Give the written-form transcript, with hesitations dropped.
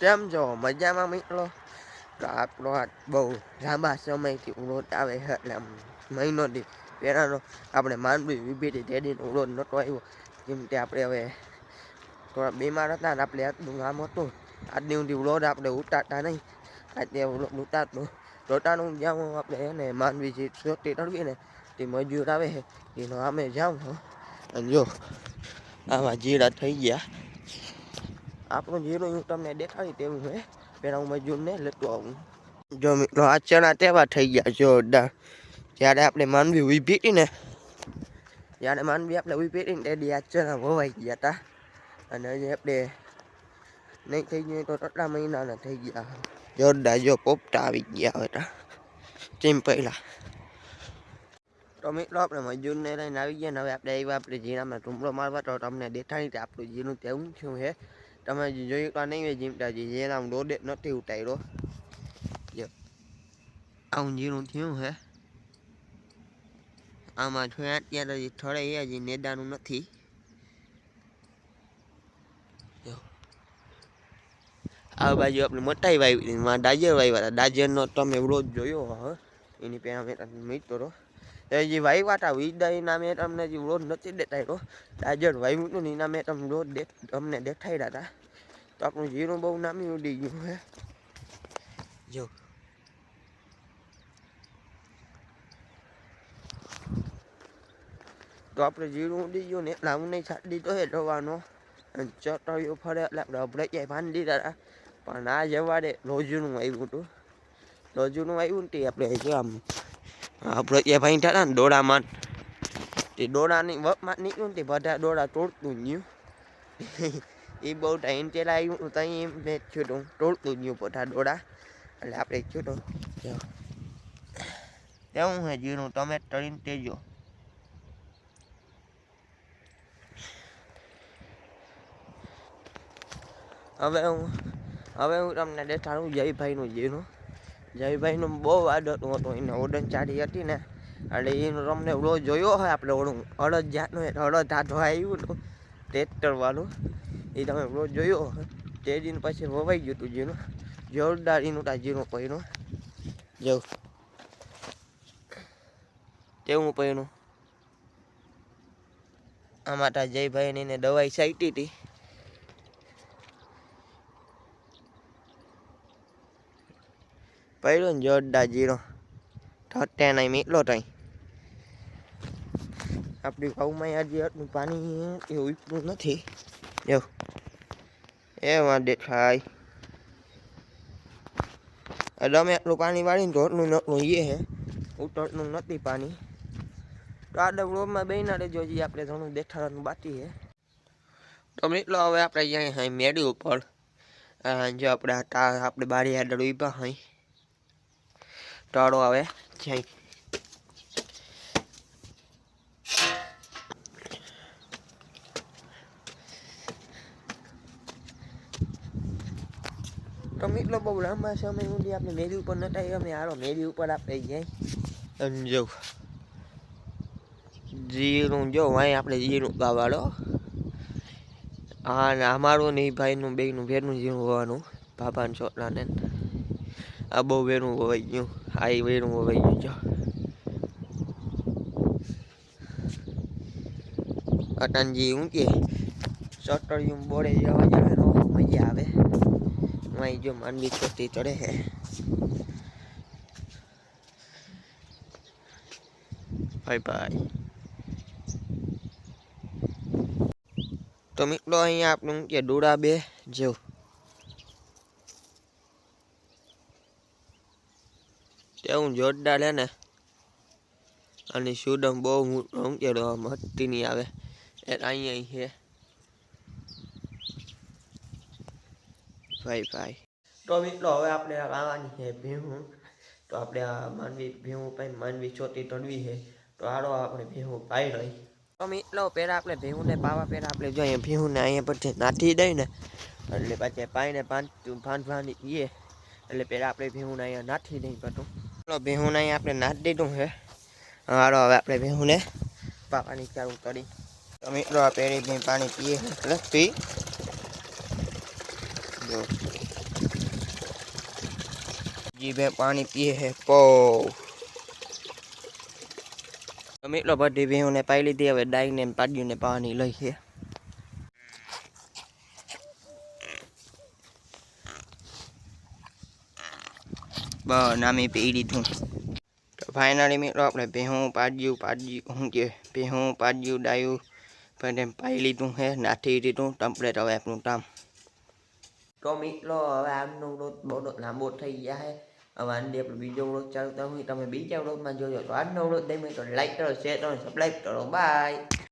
કેમ છો મજામાં મિત્રો? તો આપણો આ બહુ લાંબા સમયથી વ્લોગ આવે છે એટલે મહિનોથી પહેલાંનો આપણે માંડવી વિભેટી તેડીનો વ્લોગ નહોતો આવ્યો. જેમ કે આપણે હવે થોડા બીમાર હતા ને આપણે આટલું કામ હતું આજની ઊંધી વ્લોગ આપણે ઉતારતા નહીં. આજે વ્લોગ ઉતારનું જ્યાં આપણે એને માંડવી જે ચોટી તળવી ને તે મજૂર આવે છે એનો અમે જાઉં છું. અને જો આમાં જીરા થઈ ગયા. આપણું જીરું હું તમને દેખાડી તેવું છે. પહેલાં હું મજૂરને લેતો આવું. જો મિત્રો આ ચણા તેવા થઈ ગયા જોરદાર. જ્યારે આપણે માંડવી ઊભી ને જ્યારે માંડવી આપણે ઊભી ને તેથી આ ચણા વવાઈ ગયા હતા. અને હજી આપણે નહીં થઈ ગયું તો કેટલા મહિનાના થઈ ગયા જોરદાર. જો પોપટા આવી ગયા હતા તેમ પહેલાં. તો મિત્રો આપણે મજૂરને લઈને આવી ગયા ને હવે આપણે આવ્યા આપણે જીરામાં ટુમડો મારવા. તો તમને દેખાડી કે આપણું જીરું તેવું શું છે. તમે જોયું તો નહીં હોય જીમતાજી જીરામાં રોડે નથી ઉતાર્યો. જો આવું જીરું થયું છે. આમાં થોડા અત્યારે થોડે હજી નેદાનું નથી. આ બાજુ આપણે મટાઈ વાવી ડાજર વાવ્યા હતા. ડાજરનો તમે રોજ જોયો હવે એની પહેલાં મેં મિત્રો હજી વાવ્યા હતા વિદાયના મેં તમને હજી રોજ નથી દેખાડ્યો. ડાજર વાવ્યું હતું ને એના મેં તમને રોજ તમને દેખાડ્યા હતા. તો આપણું જીરું બહુ નામી ઉડી ગયું છે. જો તો આપણે જીરું ઉડી ગયું ને એટલે હું નહીં છાંટી દીધો છે દવાનો. અને ચટણીઓ ફરે એટલે આપણે અભરાઈ ભાન દીધા હતા. પણ આ જવાડે રોજનું આવ્યું હતું. રોજનું આવ્યું ને તે આપણે જો આમ અભરાઈ ભાઈ થતા ને દોડામાં તે દોડાની વપમાં નીકળ્યું ને તે બધા દોડા તોડતું ગયું. એ બહુ ટાઈમ પહેલાં આવ્યું ત્યાં એમ મેં થયું તોડતું ગયું બધા દોડા. એટલે આપણે થયું તેવું છે જીરું તમે તળીને તેજો. હવે હું તમને દેખાડું જયભાઈનું જીરું. જયભાઈનું બહુ આદત હતું એને ઓડન ચારી હતી ને એટલે એનું તમને રોજ જોયો હોય આપણે ઓળું અડદ જાતનું અડદ હાથો આવ્યું હતું ટ્રેક્ટરવાળું એ તમે રોજ જોયો હોય. તે દિન પછી વવાઈ ગયું હતું જીરું જોરદાર એનું જીરું પહેર્યું. જવું તેવું પહેર્યું. આમાં તા જયભાઈને એને દવાઈ છાંટી હતી. પડ્યું ને જોરદાર જીરો ઠટ્ટે નહીં મીટલો ત્યાં આપણી ઘઉંમાં હજી આટલું પાણી એવું ઉપલું નથી. જો એમાં દેખાય તમે એટલું પાણી વાળીને તો એટલું નટલું એ છે ઉતરનું નથી પાણી. તો આ ડબલોમાં બેના રહેજો હજી આપણે ઘણું દેખાડવાનું બાકી છે. તો મિત્રો હવે આપણે અહીંયા મેળી ઉપર જો આપણે બારી આગળ ઉભા હોય ટાળો આવે જાય. તો મિત્રો બહુ લાંબા સમય સુધી આપણે મેરી ઉપર નતા અમે હારો મેરી ઉપર આપણે જાય. અને જો જીરું જો અહીં આપણે જીરું ગાવાડો. હા ને અમારું ને ભાઈનું બેનું ભેરનું જીરું હોવાનું બાપાને છોકરાને. આ બહુ વેરું હોવાઈ ગયું. આ વેરું હોવાઈ ગયું. જો અટાનજી હું કે ચટડિયું બોડે જવા જાય મજા આવે. અહીં જો માંડવી છોટી ચડે છે. ભાઈ ભાઈ તો મિત્રો અહીંયા આપણું કે ડોળા બે જેવું તેવું જોરદાર હે ને. અને સુડમ બહુ ઊંચેડો મસ્તી નહીં આવે એ અહીંયા છે. ભાઈ તો મિત્રો હવે આપણે લાવવાની છે ભેહું. તો આપણે આ માંડવી ભેહું પાઈ માંડવી ચોટી તળવી છે. તો હાલો આપણે ભેહું પાઈ રહી. તો મિત્રો પહેલાં આપણે ભેહુંને પાવા પહેલાં આપણે જો અહીંયા ભેહુંને અહીંયા પછી નાથી દઈ ને એટલે પછી પાઈને ભાંડવાની પીએ એટલે પહેલાં આપણે ભેહુંને અહીંયા નાથી દઈ બધું. ચલો ભેહુંને અહીંયા આપણે નાખી દીધું છે. હાલો હવે આપણે ભેહુંને પાવાની ચાલુ કરી. તો મિત્રો આ પેરી પાણી પીએ એટલે પી जी भे पानी पिए है पो મિત્રો બધી ભેહુંને પાઈ લીધી હવે ડાઈને પાડ્યું પાણી લઈ છે બસ નામી પી લીધું તો ફાઇનલી મિત્રો આપણે ભેહું પાડ્યું શું કે ભેહું પાડ્યું ડાયું પણ એમ પાઈ લીધું છે નાથી દીધું કમ્પ્લીટ હવે આપણું કામ તો મિત્રો હવે આજનો વ્લોગ બહુ લાંબો થઈ ગયા છે હવે આંડી આપણે બીજો વ્લોગ ચાલતા હોય તમે બીજા વ્લોગમાં જોજો તો આજનો વ્લોગ ગમે તો લાઈક કરો શેર કરો સબસ્ક્રાઈબ કરો બાય